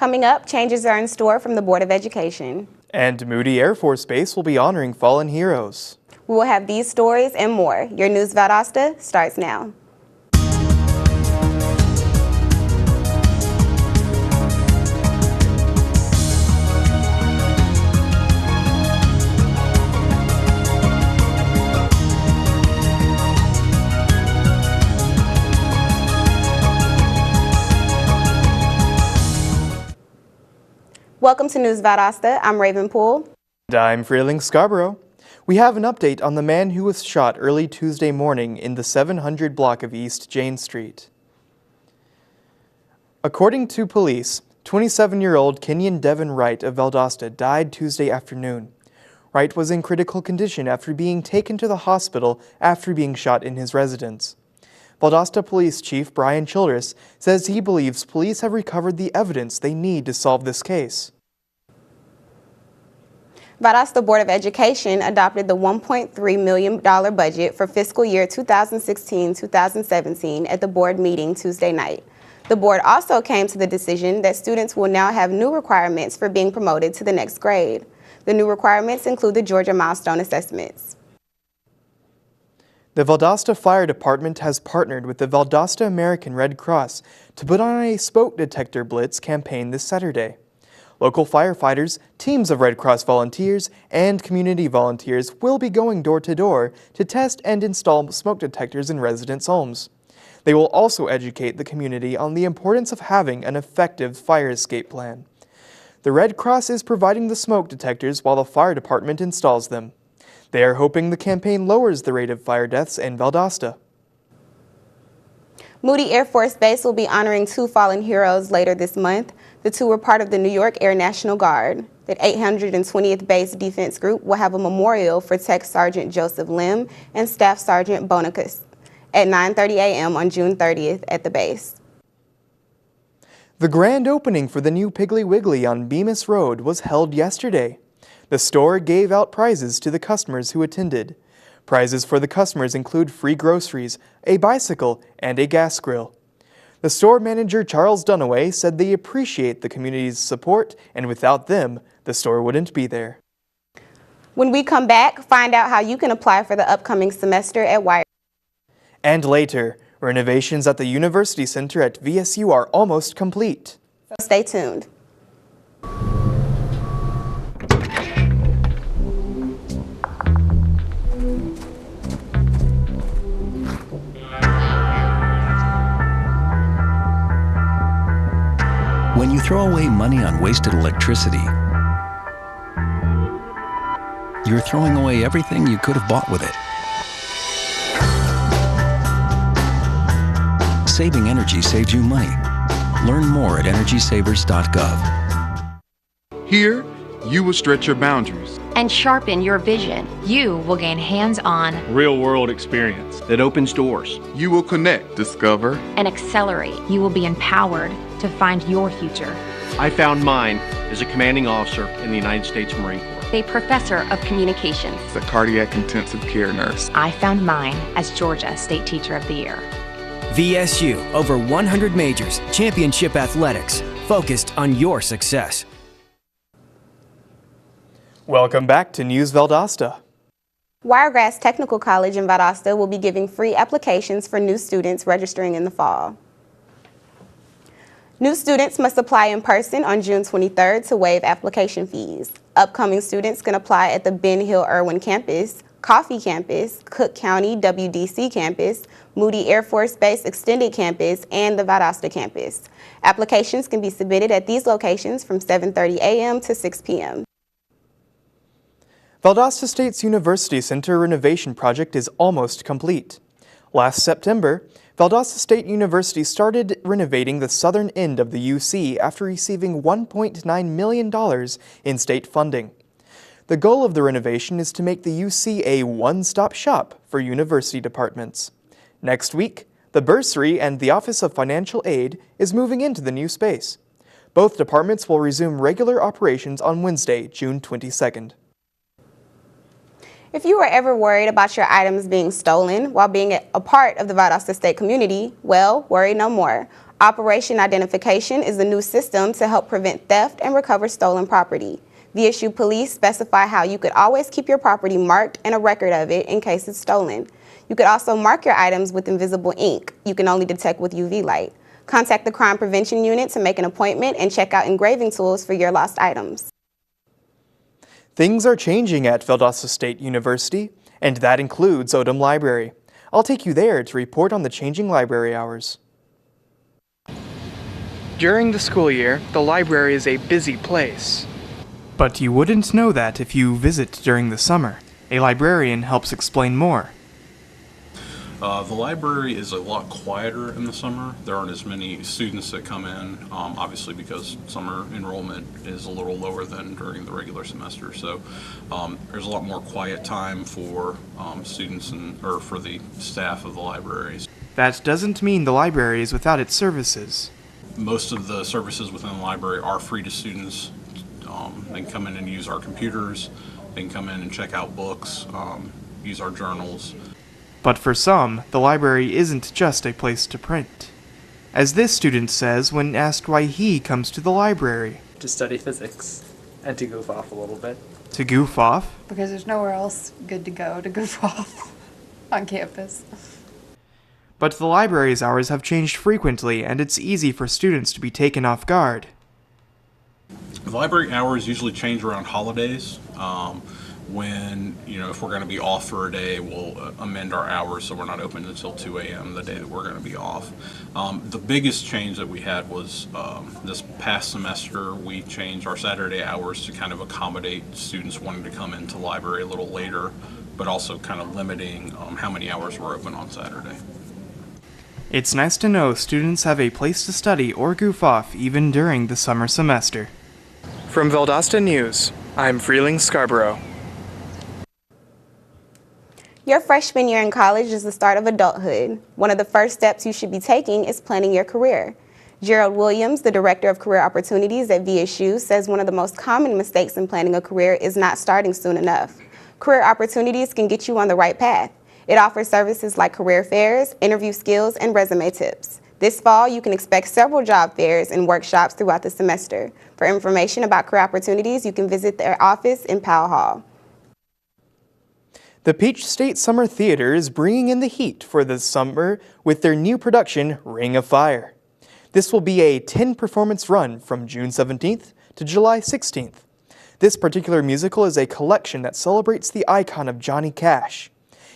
Coming up, changes are in store from the Board of Education. And Moody Air Force Base will be honoring fallen heroes. We will have these stories and more. Your News Valdosta starts now. Welcome to News Valdosta. I'm Raven Poole. And I'm Freeling Scarborough. We have an update on the man who was shot early Tuesday morning in the 700 block of East Jane Street. According to police, 27-year-old Kenyon Devin Wright of Valdosta died Tuesday afternoon. Wright was in critical condition after being taken to the hospital after being shot in his residence. Valdosta Police Chief Brian Childress says he believes police have recovered the evidence they need to solve this case. Valdosta Board of Education adopted the $1.3 million budget for fiscal year 2016-2017 at the board meeting Tuesday night. The board also came to the decision that students will now have new requirements for being promoted to the next grade. The new requirements include the Georgia Milestone Assessments. The Valdosta Fire Department has partnered with the Valdosta American Red Cross to put on a smoke detector blitz campaign this Saturday. Local firefighters, teams of Red Cross volunteers, and community volunteers will be going door to door to test and install smoke detectors in residents' homes. They will also educate the community on the importance of having an effective fire escape plan. The Red Cross is providing the smoke detectors while the fire department installs them. They are hoping the campaign lowers the rate of fire deaths in Valdosta. Moody Air Force Base will be honoring 2 fallen heroes later this month. The 2 were part of the New York Air National Guard. The 820th Base Defense Group will have a memorial for Tech Sergeant Joseph Lim and Staff Sergeant Bonicus at 9:30 a.m. on June 30th at the base. The grand opening for the new Piggly Wiggly on Bemis Road was held yesterday. The store gave out prizes to the customers who attended. Prizes for the customers include free groceries, a bicycle, and a gas grill. The store manager Charles Dunaway said they appreciate the community's support, and without them, the store wouldn't be there. When we come back, find out how you can apply for the upcoming semester at Wire. And later, renovations at the University Center at VSU are almost complete. So stay tuned. When you throw away money on wasted electricity, you're throwing away everything you could have bought with it. Saving energy saves you money. Learn more at energysavers.gov. Here, you will stretch your boundaries and sharpen your vision. You will gain hands-on, real-world experience that opens doors. You will connect, discover, and accelerate. You will be empowered to find your future. I found mine as a commanding officer in the United States Marine Corps. A professor of communications. A cardiac intensive care nurse. I found mine as Georgia State Teacher of the Year. VSU, over 100 majors, championship athletics, focused on your success. Welcome back to News Valdosta. Wiregrass Technical College in Valdosta will be giving free applications for new students registering in the fall. New students must apply in person on June 23rd to waive application fees. Upcoming students can apply at the Ben Hill Irwin campus, Coffee campus, Cook County WDC campus, Moody Air Force Base Extended campus, and the Valdosta campus. Applications can be submitted at these locations from 7:30 a.m. to 6 p.m. Valdosta State's University Center renovation project is almost complete. Last September, Valdosta State University started renovating the southern end of the UC after receiving $1.9 million in state funding. The goal of the renovation is to make the UC a one-stop shop for university departments. Next week, the bursary and the Office of Financial Aid is moving into the new space. Both departments will resume regular operations on Wednesday, June 22nd. If you were ever worried about your items being stolen while being a part of the Valdosta State community, well, worry no more. Operation Identification is a new system to help prevent theft and recover stolen property. VSU police specify how you could always keep your property marked and a record of it in case it's stolen. You could also mark your items with invisible ink you can only detect with UV light. Contact the Crime Prevention Unit to make an appointment and check out engraving tools for your lost items. Things are changing at Valdosta State University, and that includes Odom Library. I'll take you there to report on the changing library hours. During the school year, the library is a busy place. But you wouldn't know that if you visit during the summer. A librarian helps explain more. The library is a lot quieter in the summer. There aren't as many students that come in, obviously because summer enrollment is a little lower than during the regular semester. So there's a lot more quiet time for students or for the staff of the libraries. That doesn't mean the library is without its services. Most of the services within the library are free to students. They can come in and use our computers. They can come in and check out books, use our journals. But for some, the library isn't just a place to print. As this student says when asked why he comes to the library. To study physics and to goof off a little bit. To goof off? Because there's nowhere else good to go to goof off on campus. But the library's hours have changed frequently, and it's easy for students to be taken off guard. The library hours usually change around holidays. When, if we're going to be off for a day, we'll amend our hours so we're not open until 2 a.m. the day that we're going to be off. The biggest change that we had was this past semester, we changed our Saturday hours to kind of accommodate students wanting to come into the library a little later, but also kind of limiting how many hours we're open on Saturday. It's nice to know students have a place to study or goof off even during the summer semester. From Valdosta News, I'm Freeling Scarborough. Your freshman year in college is the start of adulthood. One of the first steps you should be taking is planning your career. Gerald Williams, the Director of Career Opportunities at VSU, says one of the most common mistakes in planning a career is not starting soon enough. Career Opportunities can get you on the right path. It offers services like career fairs, interview skills, and resume tips. This fall, you can expect several job fairs and workshops throughout the semester. For information about Career Opportunities, you can visit their office in Powell Hall. The Peach State Summer Theater is bringing in the heat for the summer with their new production, Ring of Fire. This will be a 10-performance run from June 17th to July 16th. This particular musical is a collection that celebrates the icon of Johnny Cash.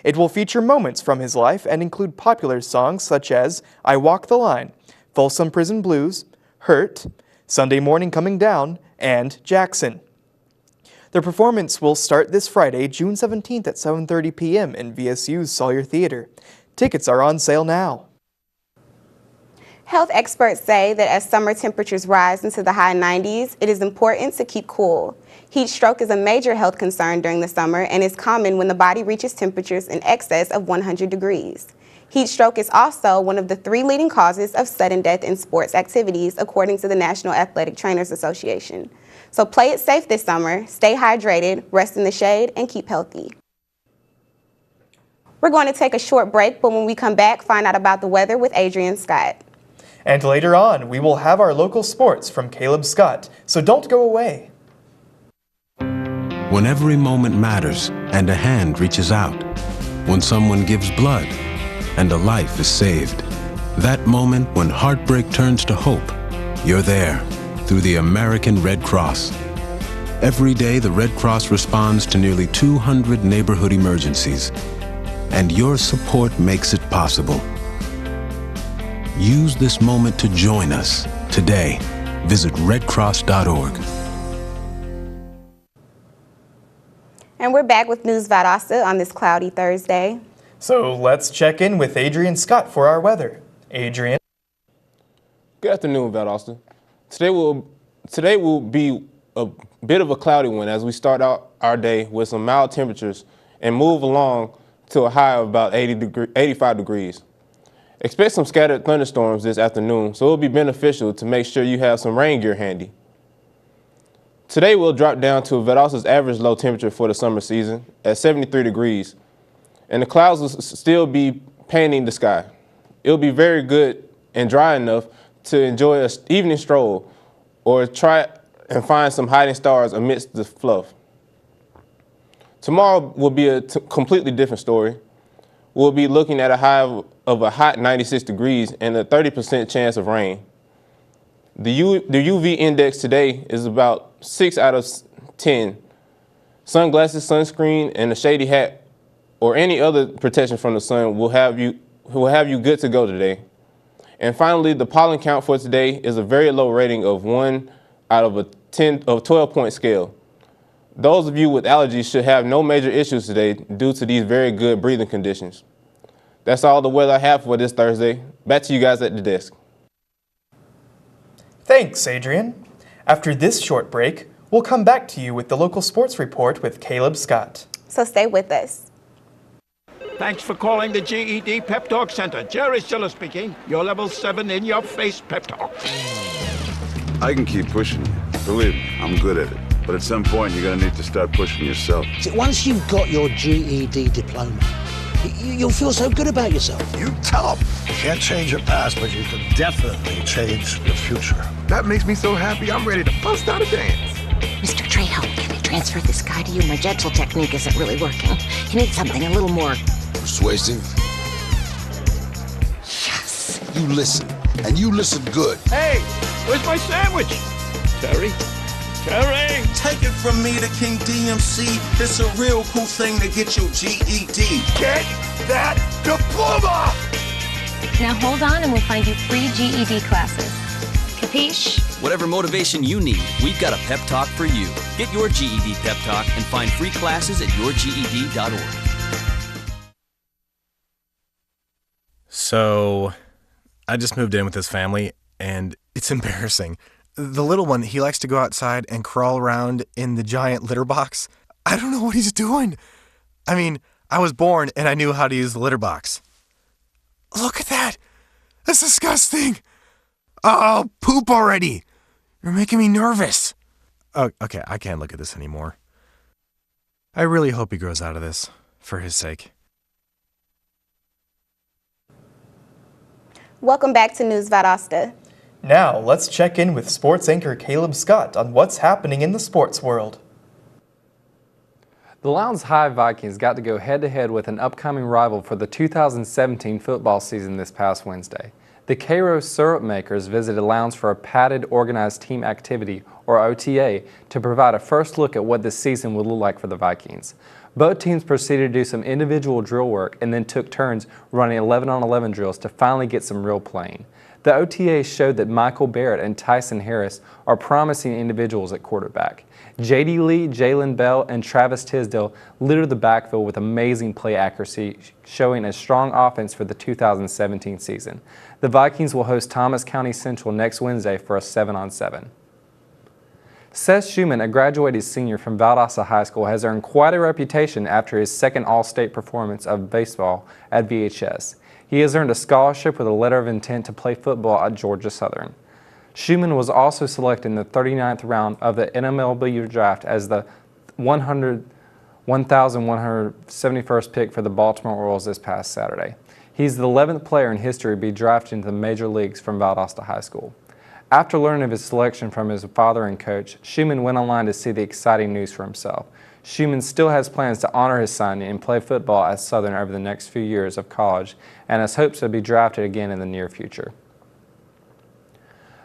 It will feature moments from his life and include popular songs such as I Walk the Line, Folsom Prison Blues, Hurt, Sunday Morning Coming Down, and Jackson. The performance will start this Friday, June 17th at 7:30 p.m. in VSU's Sawyer Theater. Tickets are on sale now. Health experts say that as summer temperatures rise into the high 90s, it is important to keep cool. Heat stroke is a major health concern during the summer and is common when the body reaches temperatures in excess of 100 degrees. Heat stroke is also one of the 3 leading causes of sudden death in sports activities, according to the National Athletic Trainers Association. So play it safe this summer, stay hydrated, rest in the shade, and keep healthy. We're going to take a short break, but when we come back, find out about the weather with Adrian Scott. And later on, we will have our local sports from Caleb Scott, so don't go away. When every moment matters and a hand reaches out, when someone gives blood and a life is saved, that moment when heartbreak turns to hope, you're there through the American Red Cross. Every day, the Red Cross responds to nearly 200 neighborhood emergencies, and your support makes it possible. Use this moment to join us today. Visit redcross.org. And we're back with News Valdosta on this cloudy Thursday. So let's check in with Adrian Scott for our weather. Adrian. Good afternoon, Valdosta. Today will be a bit of a cloudy one as we start out our day with some mild temperatures and move along to a high of about 85 degrees. Expect some scattered thunderstorms this afternoon, so it will be beneficial to make sure you have some rain gear handy. Today we'll drop down to Valdosta's average low temperature for the summer season at 73 degrees, and the clouds will still be painting the sky. It'll be very good and dry enough to enjoy an evening stroll or try and find some hiding stars amidst the fluff. Tomorrow will be a completely different story. We'll be looking at a high of a hot 96 degrees and a 30% chance of rain. The UV index today is about 6 out of 10. Sunglasses, sunscreen, and a shady hat or any other protection from the sun will have you good to go today. And finally, the pollen count for today is a very low rating of 1 out of a 12-point scale. Those of you with allergies should have no major issues today due to these very good breathing conditions. That's all the weather I have for this Thursday. Back to you guys at the desk. Thanks, Adrian. After this short break, we'll come back to you with the local sports report with Caleb Scott. So stay with us. Thanks for calling the GED Pep Talk Center. Jerry Stiller speaking. Your level 7 in-your-face pep talk. I can keep pushing you. Believe me, I'm good at it. But at some point, you're going to need to start pushing yourself. See, once you've got your GED diploma, you'll feel so good about yourself. You tell them. You can't change your past, but you can definitely change your future. That makes me so happy, I'm ready to bust out a dance. Mr. Trejo, can I transfer this guy to you? My gentle technique isn't really working. You need something a little more persuasive. Yes. You listen, and you listen good. Hey, where's my sandwich? Terry? Terry! Take it from me, the King DMC. It's a real cool thing to get your GED. Get that diploma! Now hold on and we'll find you free GED classes. Capiche? Whatever motivation you need, we've got a pep talk for you. Get your GED pep talk and find free classes at yourged.org. So, I just moved in with this family, and it's embarrassing. The little one, he likes to go outside and crawl around in the giant litter box. I don't know what he's doing. I mean, I was born and I knew how to use the litter box. Look at that. That's disgusting. Oh, poop already. You're making me nervous. Oh, okay, I can't look at this anymore. I really hope he grows out of this, for his sake. Welcome back to News Valdosta. Now, let's check in with sports anchor Caleb Scott on what's happening in the sports world. The Lowndes High Vikings got to go head-to-head with an upcoming rival for the 2017 football season this past Wednesday. The Cairo Syrup Makers visited Lowndes for a padded organized team activity, or OTA, to provide a first look at what this season would look like for the Vikings. Both teams proceeded to do some individual drill work and then took turns running 11-on-11 drills to finally get some real playing. The OTA showed that Michael Barrett and Tyson Harris are promising individuals at quarterback. J.D. Lee, Jalen Bell, and Travis Tisdale littered the backfield with amazing play accuracy, showing a strong offense for the 2017 season. The Vikings will host Thomas County Central next Wednesday for a 7-on-7. Seth Schumann, a graduated senior from Valdosta High School, has earned quite a reputation after his second All-State performance of baseball at VHS. He has earned a scholarship with a letter of intent to play football at Georgia Southern. Schumann was also selected in the 39th round of the NMLB draft as the 1,171st pick for the Baltimore Orioles this past Saturday. He's the 11th player in history to be drafted into the major leagues from Valdosta High School. After learning of his selection from his father and coach, Schumann went online to see the exciting news for himself. Schumann still has plans to honor his signing and play football at Southern over the next few years of college and has hopes to be drafted again in the near future.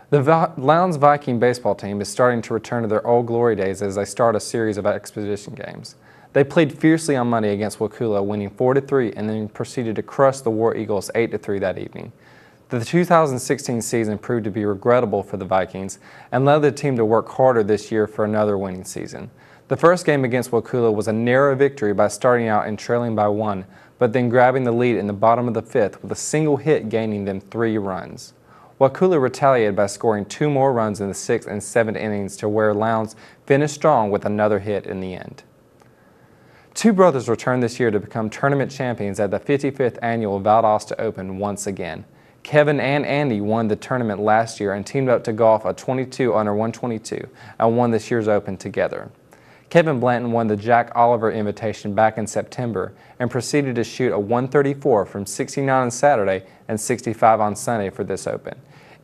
The Lowndes Viking baseball team is starting to return to their old glory days as they start a series of exhibition games. They played fiercely on Monday against Wakulla, winning 4-3 and then proceeded to crush the War Eagles 8-3 that evening. The 2016 season proved to be regrettable for the Vikings and led the team to work harder this year for another winning season. The first game against Wakulla was a narrow victory by starting out and trailing by 1, but then grabbing the lead in the bottom of the 5th with a single hit gaining them 3 runs. Wakulla retaliated by scoring 2 more runs in the 6th and 7th innings to where Lowndes finished strong with another hit in the end. Two brothers returned this year to become tournament champions at the 55th annual Valdosta Open once again. Kevin and Andy won the tournament last year and teamed up to golf a 22 under 122 and won this year's Open together. Kevin Blanton won the Jack Oliver invitation back in September and proceeded to shoot a 134 from 69 on Saturday and 65 on Sunday for this Open.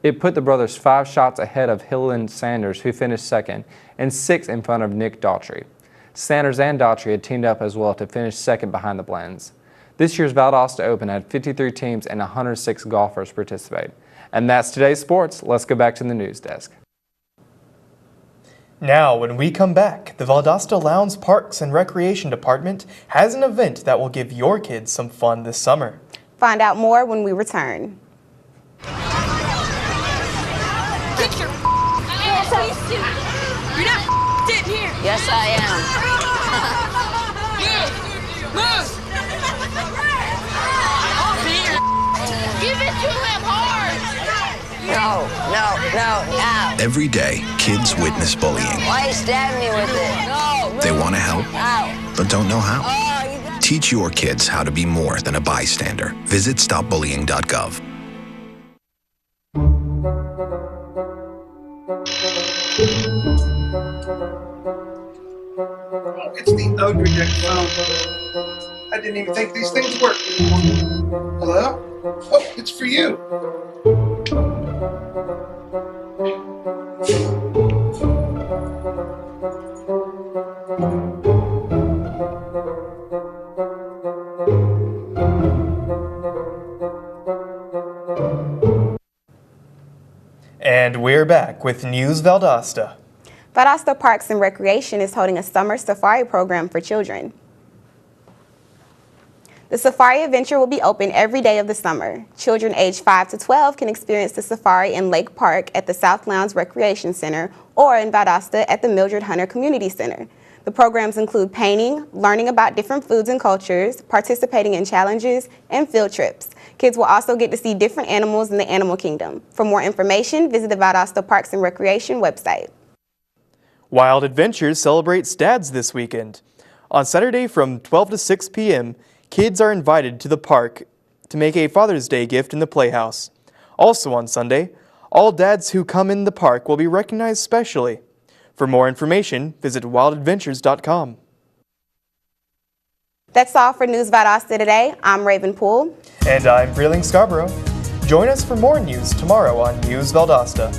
It put the brothers 5 shots ahead of Hill and Sanders, who finished second, and 6 in front of Nick Daughtry. Sanders and Daughtry had teamed up as well to finish second behind the Blends. This year's Valdosta Open had 53 teams and 106 golfers participate. And that's today's sports. Let's go back to the news desk. Now, when we come back, the Valdosta Lowndes Parks and Recreation Department has an event that will give your kids some fun this summer. Find out more when we return. Get your ass out. You're not sitting here. Yes, I am. Move. Give it to him hard. No. Every day, kids witness bullying. Why are you stabbing me with it? No. They want to help, Ow. but don't know how. Teach your kids how to be more than a bystander. Visit stopbullying.gov. It's the Odradek phone. I didn't even think these things worked. Hello? Oh, it's for you. And we're back with News Valdosta. Valdosta Parks and Recreation is holding a summer safari program for children. The safari adventure will be open every day of the summer. Children aged 5 to 12 can experience the safari in Lake Park at the South Lowndes Recreation Center or in Valdosta at the Mildred Hunter Community Center. The programs include painting, learning about different foods and cultures, participating in challenges, and field trips. Kids will also get to see different animals in the animal kingdom. For more information, visit the Valdosta Parks and Recreation website. Wild Adventures celebrates dads this weekend. On Saturday from 12 to 6 p.m., kids are invited to the park to make a Father's Day gift in the Playhouse. Also on Sunday, all dads who come in the park will be recognized specially. For more information, visit wildadventures.com. That's all for News Valdosta today. I'm Raven Poole. And I'm Freeling Scarborough. Join us for more news tomorrow on News Valdosta.